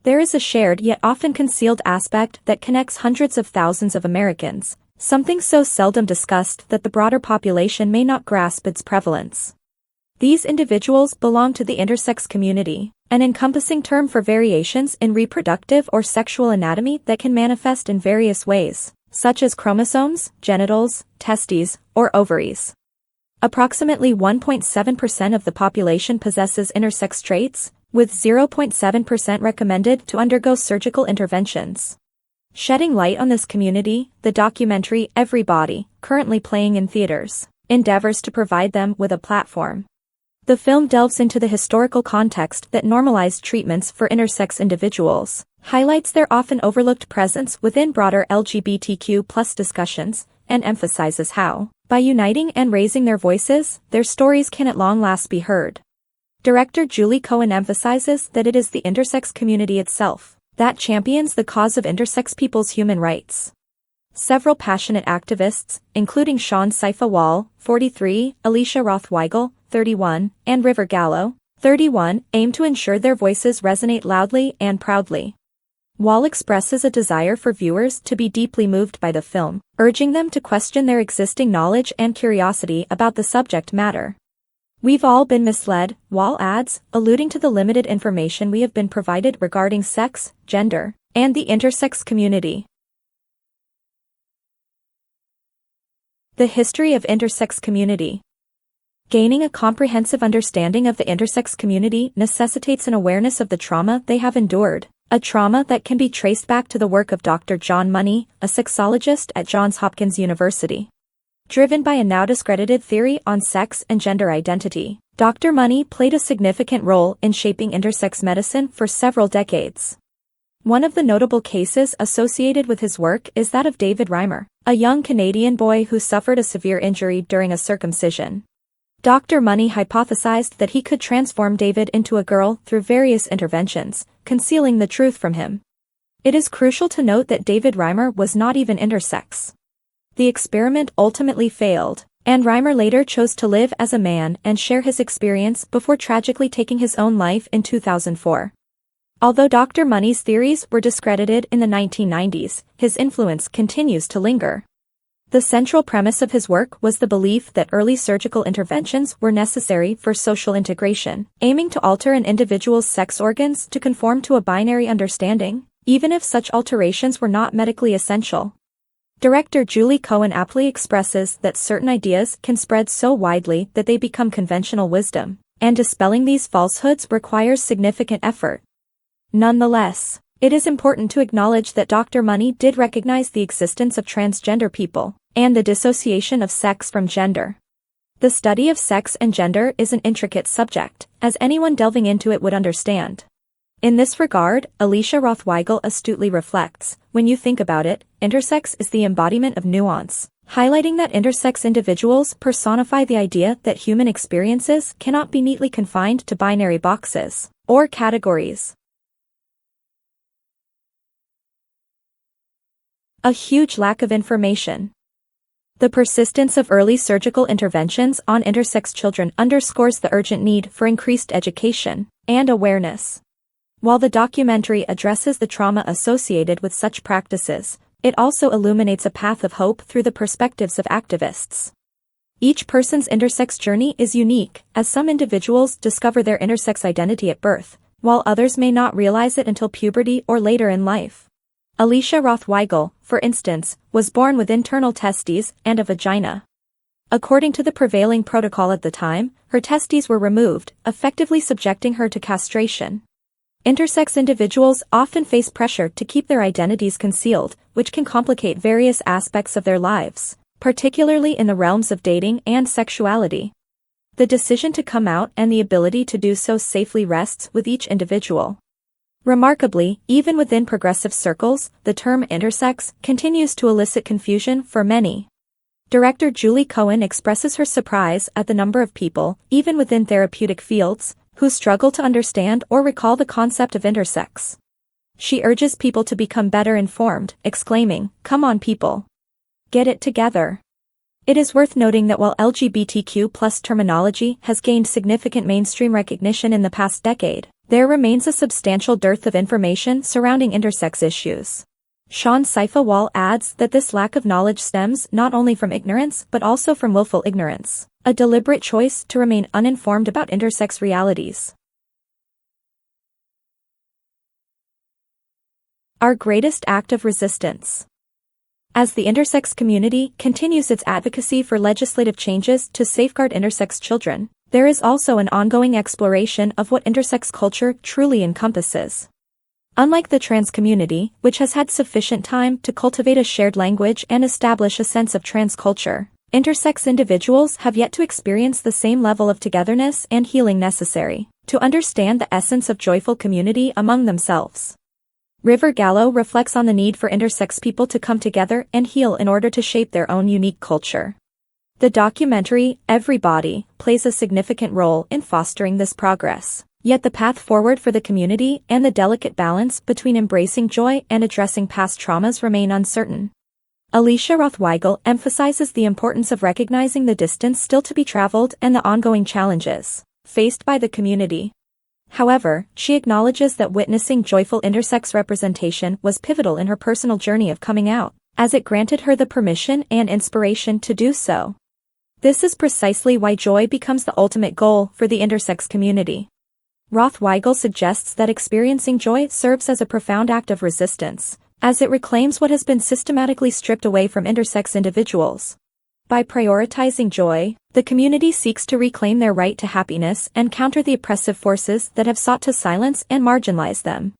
There is a shared yet often concealed aspect that connects hundreds of thousands of Americans, something so seldom discussed that the broader population may not grasp its prevalence. These individuals belong to the intersex community, an encompassing term for variations in reproductive or sexual anatomy that can manifest in various ways, such as chromosomes, genitals, testes, or ovaries. Approximately 1.7% of the population possesses intersex traits, with 0.7% recommended to undergo surgical interventions. Shedding light on this community, the documentary Everybody, currently playing in theaters, endeavors to provide them with a platform. The film delves into the historical context that normalized treatments for intersex individuals, highlights their often overlooked presence within broader LGBTQ+ discussions, and emphasizes how, by uniting and raising their voices, their stories can at long last be heard. Director Julie Cohen emphasizes that it is the intersex community itself that champions the cause of intersex people's human rights. Several passionate activists, including Sean Saifa Wall, 43, Alicia Roth Weigel, 31, and River Gallo, 31, aim to ensure their voices resonate loudly and proudly. Wall expresses a desire for viewers to be deeply moved by the film, urging them to question their existing knowledge and curiosity about the subject matter. We've all been misled, Wall adds, alluding to the limited information we have been provided regarding sex, gender, and the intersex community. The history of intersex community. Gaining a comprehensive understanding of the intersex community necessitates an awareness of the trauma they have endured, a trauma that can be traced back to the work of Dr. John Money, a sexologist at Johns Hopkins University. Driven by a now discredited theory on sex and gender identity, Dr. Money played a significant role in shaping intersex medicine for several decades. One of the notable cases associated with his work is that of David Reimer, a young Canadian boy who suffered a severe injury during a circumcision. Dr. Money hypothesized that he could transform David into a girl through various interventions, concealing the truth from him. It is crucial to note that David Reimer was not even intersex. The experiment ultimately failed, and Reimer later chose to live as a man and share his experience before tragically taking his own life in 2004. Although Dr. Money's theories were discredited in the 1990s, his influence continues to linger. The central premise of his work was the belief that early surgical interventions were necessary for social integration, aiming to alter an individual's sex organs to conform to a binary understanding, even if such alterations were not medically essential. Director Julie Cohen aptly expresses that certain ideas can spread so widely that they become conventional wisdom, and dispelling these falsehoods requires significant effort. Nonetheless, it is important to acknowledge that Dr. Money did recognize the existence of transgender people, and the dissociation of sex from gender. The study of sex and gender is an intricate subject, as anyone delving into it would understand. In this regard, Alicia Roth Weigel astutely reflects, when you think about it, intersex is the embodiment of nuance, highlighting that intersex individuals personify the idea that human experiences cannot be neatly confined to binary boxes or categories. A huge lack of information. The persistence of early surgical interventions on intersex children underscores the urgent need for increased education and awareness. While the documentary addresses the trauma associated with such practices, it also illuminates a path of hope through the perspectives of activists. Each person's intersex journey is unique, as some individuals discover their intersex identity at birth, while others may not realize it until puberty or later in life. Alicia Roth Weigel, for instance, was born with internal testes and a vagina. According to the prevailing protocol at the time, her testes were removed, effectively subjecting her to castration. Intersex individuals often face pressure to keep their identities concealed, which can complicate various aspects of their lives, particularly in the realms of dating and sexuality. The decision to come out and the ability to do so safely rests with each individual. Remarkably, even within progressive circles, the term intersex continues to elicit confusion for many. Director Julie Cohen expresses her surprise at the number of people, even within therapeutic fields, who struggle to understand or recall the concept of intersex. She urges people to become better informed, exclaiming, "Come on people. Get it together." It is worth noting that while LGBTQ+ terminology has gained significant mainstream recognition in the past decade, There remains a substantial dearth of information surrounding intersex issues. Sean Saifa Wall adds that this lack of knowledge stems not only from ignorance but also from willful ignorance, a deliberate choice to remain uninformed about intersex realities. Our greatest act of resistance. As the intersex community continues its advocacy for legislative changes to safeguard intersex children, there is also an ongoing exploration of what intersex culture truly encompasses. Unlike the trans community, which has had sufficient time to cultivate a shared language and establish a sense of trans culture, intersex individuals have yet to experience the same level of togetherness and healing necessary to understand the essence of joyful community among themselves. River Gallo reflects on the need for intersex people to come together and heal in order to shape their own unique culture. The documentary, Everybody, plays a significant role in fostering this progress. Yet the path forward for the community and the delicate balance between embracing joy and addressing past traumas remain uncertain. Alicia Roth Weigel emphasizes the importance of recognizing the distance still to be traveled and the ongoing challenges faced by the community. However, she acknowledges that witnessing joyful intersex representation was pivotal in her personal journey of coming out, as it granted her the permission and inspiration to do so. This is precisely why joy becomes the ultimate goal for the intersex community. Roth Weigel suggests that experiencing joy serves as a profound act of resistance, as it reclaims what has been systematically stripped away from intersex individuals. By prioritizing joy, the community seeks to reclaim their right to happiness and counter the oppressive forces that have sought to silence and marginalize them.